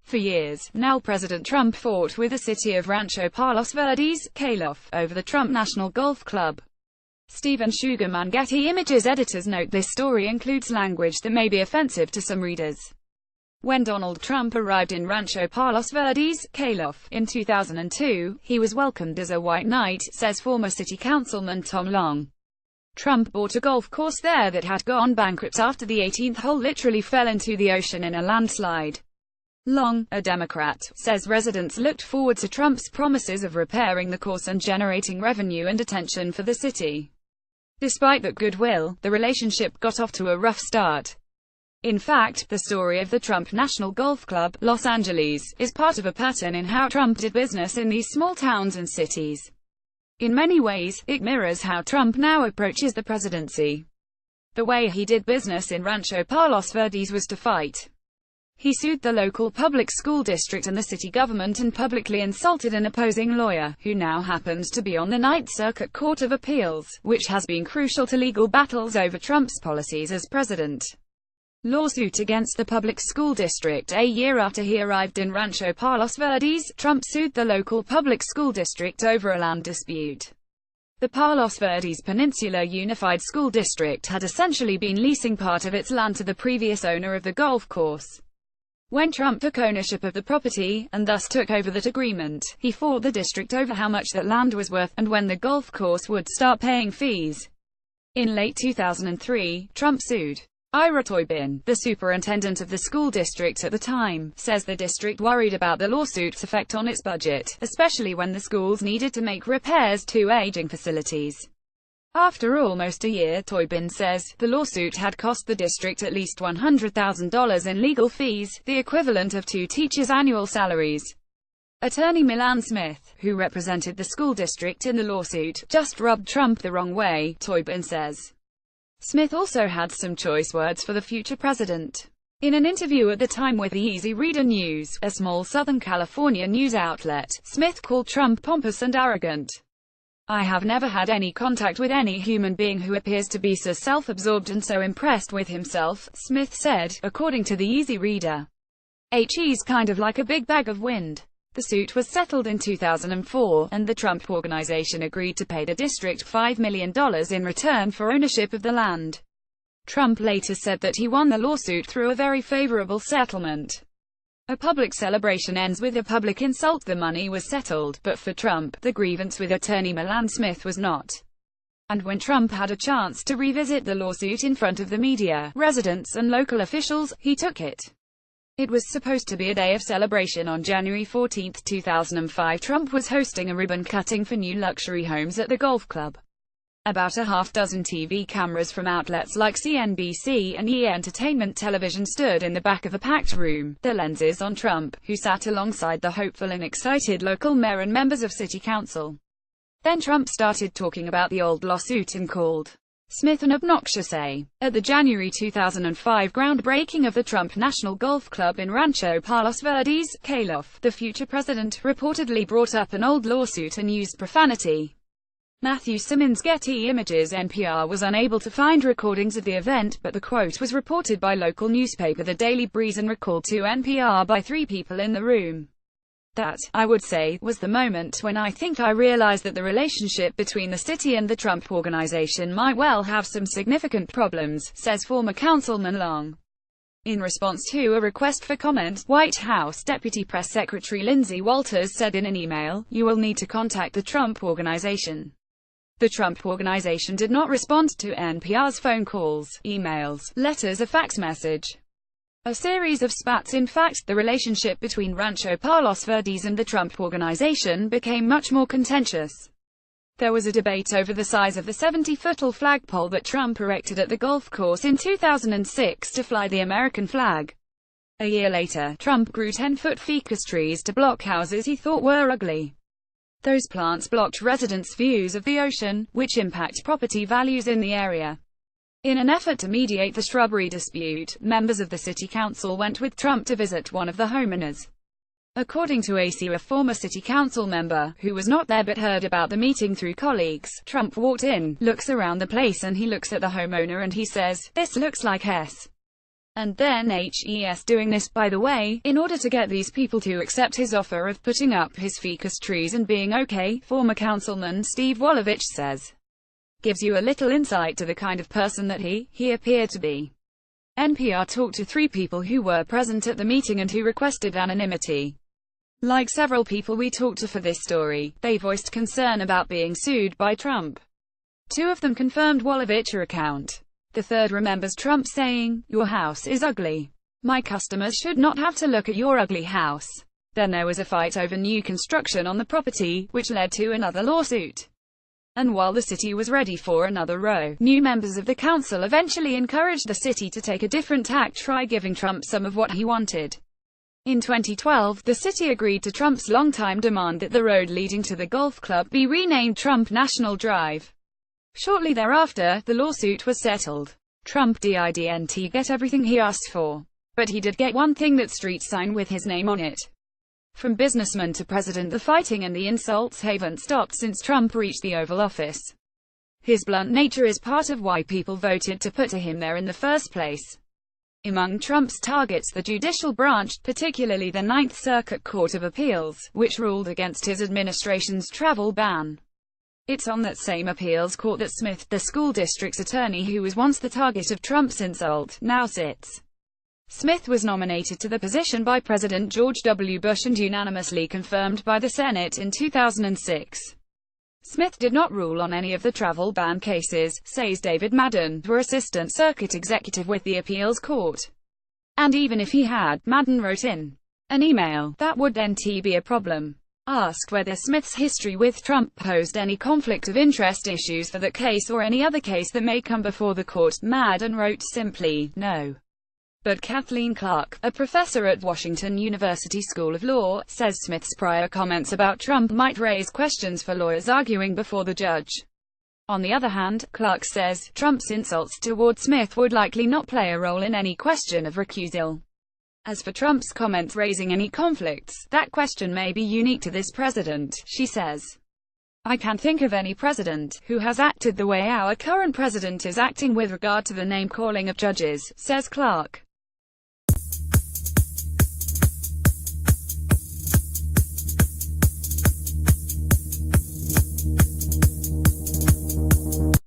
For years, now President Trump fought with the city of Rancho Palos Verdes, Calif, over the Trump National Golf Club. Stephen ShugermanGetty Images editors note this story includes language that may be offensive to some readers. When Donald Trump arrived in Rancho Palos Verdes, Calif, in 2002, he was welcomed as a white knight, says former City Councilman Tom Long. Trump bought a golf course there that had gone bankrupt after the 18th hole literally fell into the ocean in a landslide. Long, a Democrat, says residents looked forward to Trump's promises of repairing the course and generating revenue and attention for the city. Despite that goodwill, the relationship got off to a rough start. In fact, the story of the Trump National Golf Club, Los Angeles, is part of a pattern in how Trump did business in these small towns and cities. In many ways, it mirrors how Trump now approaches the presidency. The way he did business in Rancho Palos Verdes was to fight. He sued the local public school district and the city government and publicly insulted an opposing lawyer, who now happens to be on the Ninth Circuit Court of Appeals, which has been crucial to legal battles over Trump's policies as president. Lawsuit against the public school district. A year after he arrived in Rancho Palos Verdes, Trump sued the local public school district over a land dispute. The Palos Verdes Peninsula Unified School District had essentially been leasing part of its land to the previous owner of the golf course. When Trump took ownership of the property, and thus took over that agreement, he fought the district over how much that land was worth, and when the golf course would start paying fees. In late 2003, Trump sued Ira Toybin, the superintendent of the school district at the time, says the district worried about the lawsuit's effect on its budget, especially when the schools needed to make repairs to aging facilities. After almost a year, Toybin says, the lawsuit had cost the district at least $100,000 in legal fees, the equivalent of 2 teachers' annual salaries. Attorney Milan Smith, who represented the school district in the lawsuit, just rubbed Trump the wrong way, Toybin says. Smith also had some choice words for the future president. In an interview at the time with the Easy Reader News, a small Southern California news outlet, Smith called Trump pompous and arrogant. I have never had any contact with any human being who appears to be so self-absorbed and so impressed with himself, Smith said, according to the Easy Reader. He's kind of like a big bag of wind. The suit was settled in 2004, and the Trump Organization agreed to pay the district $5 million in return for ownership of the land. Trump later said that he won the lawsuit through a very favorable settlement. A public celebration ends with a public insult. The money was settled, but for Trump, the grievance with attorney Milan Smith was not. And when Trump had a chance to revisit the lawsuit in front of the media, residents and local officials, he took it. It was supposed to be a day of celebration on January 14, 2005. Trump was hosting a ribbon cutting for new luxury homes at the golf club. About a half-dozen TV cameras from outlets like CNBC and E! Entertainment Television stood in the back of a packed room, their lenses on Trump, who sat alongside the hopeful and excited local mayor and members of city council. Then Trump started talking about the old lawsuit and called Smith an obnoxious A. At the January 2005 groundbreaking of the Trump National Golf Club in Rancho Palos Verdes, Calif, the future president reportedly brought up an old lawsuit and used profanity. Matthew Simmons Getty Images. NPR was unable to find recordings of the event, but the quote was reported by local newspaper The Daily Breeze and recalled to NPR by 3 people in the room. That, I would say, was the moment when I think I realized that the relationship between the city and the Trump Organization might well have some significant problems, says former Councilman Long. In response to a request for comment, White House Deputy Press Secretary Lindsey Walters said in an email, "You will need to contact the Trump Organization." The Trump Organization did not respond to NPR's phone calls, emails, letters or fax message. A series of spats. In fact, the relationship between Rancho Palos Verdes and the Trump Organization became much more contentious. There was a debate over the size of the 70-foot flagpole that Trump erected at the golf course in 2006 to fly the American flag. A year later, Trump grew 10-foot ficus trees to block houses he thought were ugly. Those plants blocked residents' views of the ocean, which impact property values in the area. In an effort to mediate the shrubbery dispute, members of the city council went with Trump to visit one of the homeowners. According to AC, a former city council member, who was not there but heard about the meeting through colleagues, Trump walked in, looks around the place and he looks at the homeowner and he says, "This looks like S." And then he's doing this, by the way, in order to get these people to accept his offer of putting up his ficus trees and being okay, former councilman Steve Wolowich says. Gives you a little insight to the kind of person that he appeared to be. NPR talked to 3 people who were present at the meeting and who requested anonymity. Like several people we talked to for this story, they voiced concern about being sued by Trump. 2 of them confirmed Wolowich's account. The third remembers Trump saying, "Your house is ugly. My customers should not have to look at your ugly house." Then there was a fight over new construction on the property, which led to another lawsuit. And while the city was ready for another row, new members of the council eventually encouraged the city to take a different tack, try giving Trump some of what he wanted. In 2012, the city agreed to Trump's longtime demand that the road leading to the golf club be renamed Trump National Drive. Shortly thereafter, the lawsuit was settled. Trump didn't get everything he asked for. But he did get one thing: that street sign with his name on it. From businessman to president, the fighting and the insults haven't stopped since Trump reached the Oval Office. His blunt nature is part of why people voted to put him there in the first place. Among Trump's targets, the judicial branch, particularly the Ninth Circuit Court of Appeals, which ruled against his administration's travel ban. It's on that same appeals court that Smith, the school district's attorney who was once the target of Trump's insult, now sits. Smith was nominated to the position by President George W. Bush and unanimously confirmed by the Senate in 2006. Smith did not rule on any of the travel ban cases, says David Madden, who assistant circuit executive with the appeals court. And even if he had, Madden wrote in an email, that wouldn't be a problem. Asked whether Smith's history with Trump posed any conflict of interest issues for that case or any other case that may come before the court, Madden wrote simply, no. But Kathleen Clark, a professor at Washington University School of Law, says Smith's prior comments about Trump might raise questions for lawyers arguing before the judge. On the other hand, Clark says, Trump's insults toward Smith would likely not play a role in any question of recusal. As for Trump's comments raising any conflicts, that question may be unique to this president, she says. I can't think of any president who has acted the way our current president is acting with regard to the name-calling of judges, says Clark.